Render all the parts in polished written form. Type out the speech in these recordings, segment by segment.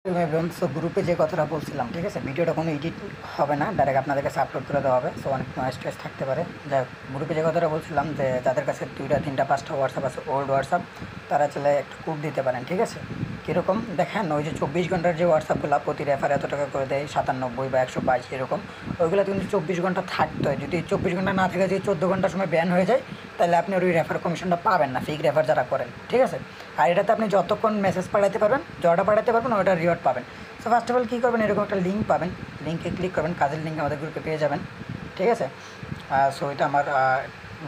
So গ্রুপে যে কথাটা বলছিলাম, ঠিক আছে, ভিডিওটা কোনো এডিট হবে না, ডাইরেক্ট আপনাদের কাছে আপলোড করে দেওয়া হবে। সো অনেক নয়েজ টয়েজ থাকতে পারে। যাই হোক, গ্রুপে যে কথাটা বলছিলাম যে যাদের কাছে 2টা 3টা 5টা হোয়াটসঅ্যাপ আছে, ওল্ড হোয়াটসঅ্যাপ, তারা চলে একটা কোড দিতে পারেন, ঠিক আছে। কীরকম দেখেন, ওই যে 24 ঘন্টার যে হোয়াটসঅ্যাপগুলো প্রতি রেফার এত টাকা করে দেয়, 97 বা 122 এরকম, ওইগুলো কিন্তু 24 ঘন্টা থাকতে হয়। যদি 24 ঘন্টা না থাকে, যদি 14 ঘন্টার সময় ব্যান হয়ে যায়, তাহলে আপনি ওই রেফার কমিশনটা পাবেন না, ফেক রেফার যারা করেন, ঠিক আছে। আর এটাতে আপনি যতক্ষণ মেসেজ পাঠাতে পারবেন, যটা পাঠাতে পারবেন, ওটা রিওয়ার্ড পাবেন। সো ফার্স্ট অফ অল কী করবেন, এরকম একটা লিঙ্ক পাবেন, লিঙ্কে ক্লিক করবেন, কাজের লিঙ্ক আমাদের গ্রুপে পেয়ে যাবেন, ঠিক আছে। সো এটা আমার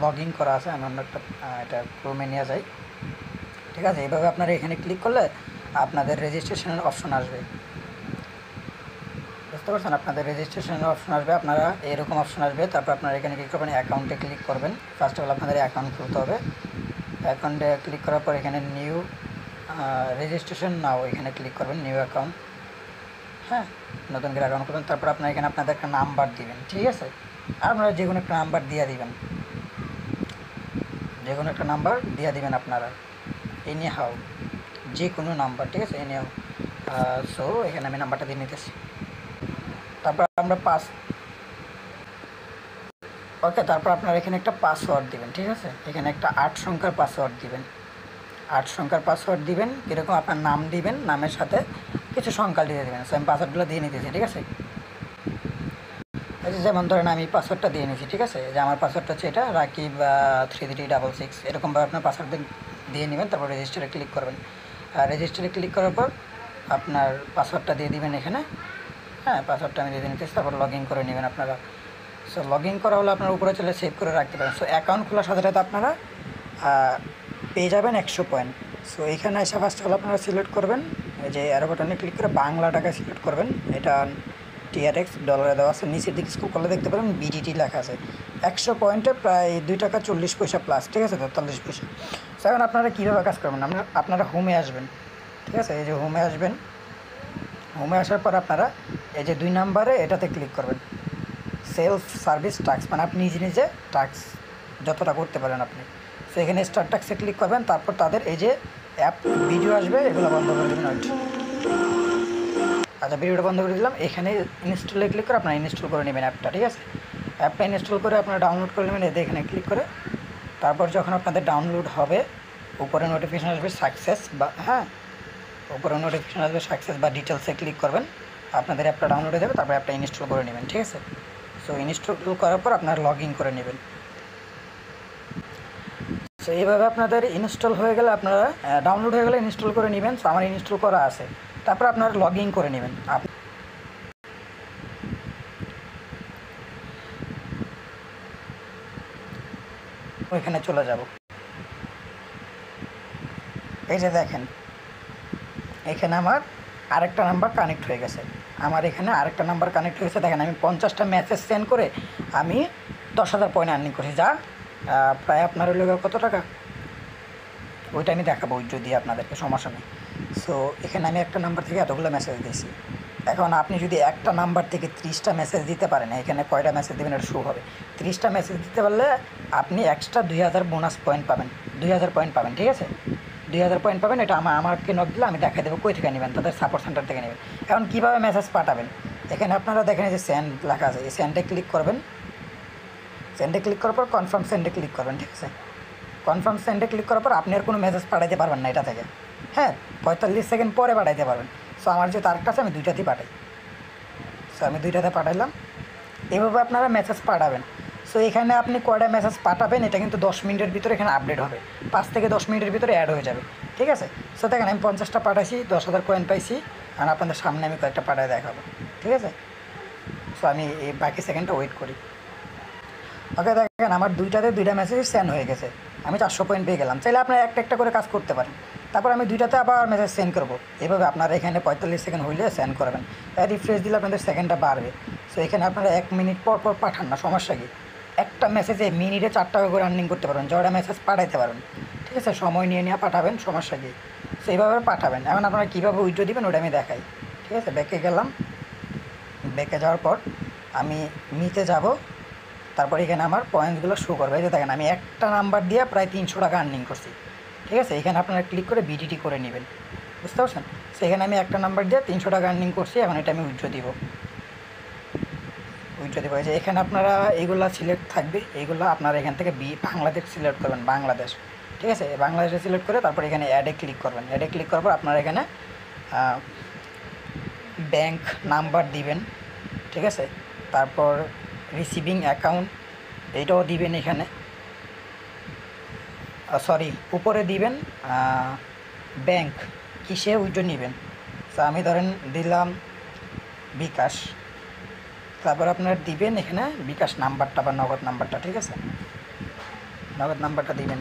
লগ ইন করা আছে, আমি অন্য একটা এটা ক্রোমে নিয়ে যাই, ঠিক আছে। এইভাবে আপনারা এখানে ক্লিক করলে আপনাদের রেজিস্ট্রেশনের অপশন আসবে, বুঝতে পারছেন, আপনাদের রেজিস্ট্রেশনের অপশন আসবে, আপনারা এরকম অপশন আসবে। তারপর আপনারা এখানে ক্লিক করবেন, অ্যাকাউন্টে ক্লিক করবেন। ফার্স্ট অফ অল আপনাদের অ্যাকাউন্ট খুলতে হবে। অ্যাকাউন্টে ক্লিক করার পর এখানে নিউ রেজিস্ট্রেশন নাও, এখানে ক্লিক করবেন, নিউ অ্যাকাউন্ট, হ্যাঁ, নতুন করে অ্যাকাউন্ট করবেন। তারপর আপনার এখানে আপনাদের একটা নাম্বার দিবেন, ঠিক আছে। আর আপনারা যে কোনো একটা নাম্বার দিয়ে দিবেন, যে কোনো একটা নাম্বার দিয়ে দিবেন আপনারা, এনি হাউ, যে কোনো নাম্বার, ঠিক আছে, এনি হাউ। সো এখানে আমি নাম্বারটা দিয়ে নিতেছি। তারপর আমরা ওকে, তারপর আপনারা এখানে একটা পাসওয়ার্ড দিবেন, ঠিক আছে। এখানে একটা 8 সংখ্যার পাসওয়ার্ড দিবেন, 8 সংখ্যার পাসওয়ার্ড দিবেন। কীরকম, আপনার নাম দিবেন, নামের সাথে কিছু সংখ্যা দিয়ে দেবেন। সো আমি পাসওয়ার্ডগুলো দিয়ে নিতেছি, ঠিক আছে। এই যে যেমন ধরেন আমি পাসওয়ার্ডটা দিয়ে নিয়েছি, ঠিক আছে, যে আমার পাসওয়ার্ডটা হচ্ছে এটা, রাকিব 3366, এরকমভাবে আপনার পাসওয়ার্ড দিয়ে নেবেন। তারপর রেজিস্টারে ক্লিক করবেন। রেজিস্টারে ক্লিক করার পর আপনার পাসওয়ার্ডটা দিয়ে দিবেন এখানে, হ্যাঁ, পাসওয়ার্ডটা আমি দিয়ে নিতেছি। তারপর লগ ইন করে নেবেন আপনারা। সো লগ ইন করা হলে আপনার উপরে চলে সেভ করে রাখতে পারেন। সো অ্যাকাউন্ট খোলার সাথে সাথে আপনারা পেয়ে যাবেন 100 পয়েন্ট। সো এখানে এসে ফার্স্ট অল আপনারা সিলেক্ট করবেন, এই যে অ্যারো বাটনে ক্লিক করে বাংলা টাকায় সিলেক্ট করবেন। এটা TRX ডলারে দেওয়া আছে, নিচের দিকে স্ক্রল করলে দেখতে পারেন BDT লেখা আছে। 100 পয়েন্টে প্রায় 2 টাকা 40 পয়সা প্লাস, ঠিক আছে, 43 পয়সা। সো এখন আপনারা কীভাবে কাজ করবেন, আপনারা হোমে আসবেন, ঠিক আছে। এই যে হোমে আসবেন, হোমে আসার পর আপনারা এই যে 2 নাম্বারে এটাতে ক্লিক করবেন, সেলফ সার্ভিস টাস্ক, মানে আপনি নিজে নিজে টাস্ক যতটা করতে পারেন আপনি। সো এখানে স্টার্ট টাস্কে ক্লিক করবেন। তারপর তাদের এই যে অ্যাপ ভিডিও আসবে, এগুলো বন্ধ করে দেবেন। আচ্ছা, ভিডিওটা বন্ধ করে দিলাম। এখানে ইনস্টলে ক্লিক করে আপনারা ইনস্টল করে নেবেন অ্যাপটা, ঠিক আছে। অ্যাপটা ইনস্টল করে আপনারা ডাউনলোড করে নেবেন, এতে এখানে ক্লিক করে। তারপর যখন আপনাদের ডাউনলোড হবে, উপরে নোটিফিকেশান আসবে সাকসেস, বা হ্যাঁ, উপরে নোটিফিকেশান আসবে সাকসেস বা ডিটেলসে ক্লিক করবেন, আপনাদের অ্যাপটা ডাউনলোড হয়ে যাবে। তারপর অ্যাপটা ইনস্টল করে নেবেন, ঠিক আছে। সো ইনস্টল করার পর আপনারা লগ ইন করে নেবেন। সো এইভাবে আপনাদের ইনস্টল হয়ে গেলে, আপনারা ডাউনলোড হয়ে গেলে ইনস্টল করে নেবেন। সো আমার ইনস্টল করা আছে। তারপর আপনারা লগ ইন করে নেবেন। ওইখানে চলে যাব, এই যে দেখেন এখানে আমার আরেকটা নাম্বার কানেক্ট হয়ে গেছে। আমার এখানে আরেকটা নাম্বার কানেক্ট হয়ে গেছে। দেখেন আমি 50টা মেসেজ সেন্ড করে আমি 10,000 পয়েন্ট আর্নিং করছি, যা প্রায় আপনার হলো কত টাকা, ওইটা আমি দেখাবো যদি আপনাদেরকে, সমস্যা নেই। সো এখানে আমি একটা নাম্বার থেকে এতগুলো মেসেজ দিয়েছি। এখন আপনি যদি একটা নাম্বার থেকে 30টা মেসেজ দিতে পারেন, এখানে কয়টা মেসেজ দেবেন এটা শো হবে। 30টা মেসেজ দিতে পারলে আপনি এক্সট্রা 2000 বোনাস পয়েন্ট পাবেন, 2000 পয়েন্ট পাবেন, ঠিক আছে। 2000 পয়েন্ট পাবেন। এটা আমাকে নক দিলে আমি দেখাই দেবো কই থেকে নেবেন, তাদের সাপোর্ট সেন্টার থেকে নেবেন। এখন কীভাবে মেসেজ পাঠাবেন, এখানে আপনারা দেখেন যে সেন্ড লেখা আছে, এই সেন্ডে ক্লিক করবেন। সেন্ডে ক্লিক করার পর কনফার্ম সেন্ডে ক্লিক করবেন, ঠিক আছে। কনফার্ম সেন্ডে ক্লিক করার পর আপনি আর কোনো মেসেজ পাঠাইতে পারবেন না এটা থেকে, হ্যাঁ, 45 সেকেন্ড পরে পাঠাইতে পারবেন। সো আমার যে তারিখটা আছে আমি 2টাতেই পাঠাই। সো আমি 2টাতে পাঠাইলাম। এভাবে আপনারা মেসেজ পাঠাবেন। সো এখানে আপনি কয়টা মেসেজ পাঠাবেন এটা কিন্তু 10 মিনিটের ভিতরে এখানে আপডেট হবে, 5 থেকে 10 মিনিটের ভিতরে অ্যাড হয়ে যাবে, ঠিক আছে। সো দেখেন আমি 50টা পাঠাইছি, 10,000 কয়েন পাইছি। আর আপনাদের সামনে আমি কয়েকটা পাঠায় দেখাবো, ঠিক আছে। সো আমি এই বাকি সেকেন্ডটা ওয়েট করি। ওকে, দেখেন আমার 2টা মেসেজ সেন্ড হয়ে গেছে, আমি 400 পয়েন্ট পেয়ে গেলাম। চাইলে আপনারা একটা একটা করে কাজ করতে পারেন। তারপর আমি 2টাতে আবার মেসেজ সেন্ড করবো। এভাবে আপনারা এখানে 45 সেকেন্ড হইলে সেন্ড করবেন। রিফ্রেশ দিলে আপনাদের সেকেন্ডটা বাড়বে। সো এখানে আপনারা 1 মিনিট পর পর পাঠান না, সমস্যা কি, একটা মেসেজে মিনিটে 4 টাকা করে আর্নিং করতে পারবেন, যটা মেসেজ পাঠাইতে পারবেন, ঠিক আছে। সময় নিয়ে নিয়ে পাঠাবেন, সমস্যা কি, সো এইভাবে পাঠাবেন। এখন আপনারা কীভাবে উইথড্র দিবেন ওটা আমি দেখাই, ঠিক আছে। ব্যাকে গেলাম, ব্যাকে যাওয়ার পর আমি নিতে যাব। তারপর এখানে আমার পয়েন্টসগুলো শো করবে, এই যে দেখেন আমি একটা নাম্বার দিয়ে প্রায় 300 টাকা আর্নিং করছি, ঠিক আছে। এখানে আপনারা ক্লিক করে BDT করে নেবেন, বুঝতে পারছেন? সেখানে আমি একটা নাম্বার দিয়ে 300 টাকা আর্নিং করছি, এখন এটা আমি উইথড্র দিব। উইথড্র দিব, এই যে এখানে আপনারা এইগুলা সিলেক্ট থাকবে, এইগুলো আপনারা এখান থেকে বাংলাদেশ সিলেক্ট করবেন, বাংলাদেশ, ঠিক আছে? বাংলাদেশে সিলেক্ট করে তারপর এখানে অ্যাডে ক্লিক করবেন। অ্যাডে ক্লিক করার পর আপনারা এখানে ব্যাংক নাম্বার দিবেন, ঠিক আছে? তারপর রিসিভিং অ্যাকাউন্ট এইটাও দিবেন এখানে, সরি উপরে দিবেন ব্যাংক কিসে উইথড্র নেবেন। তো আমি ধরেন দিলাম বিকাশ, তারপর আপনার দিবেন এখানে বিকাশ নাম্বারটা বা নগদ নাম্বারটা, ঠিক আছে? নগদ নাম্বারটা দিবেন।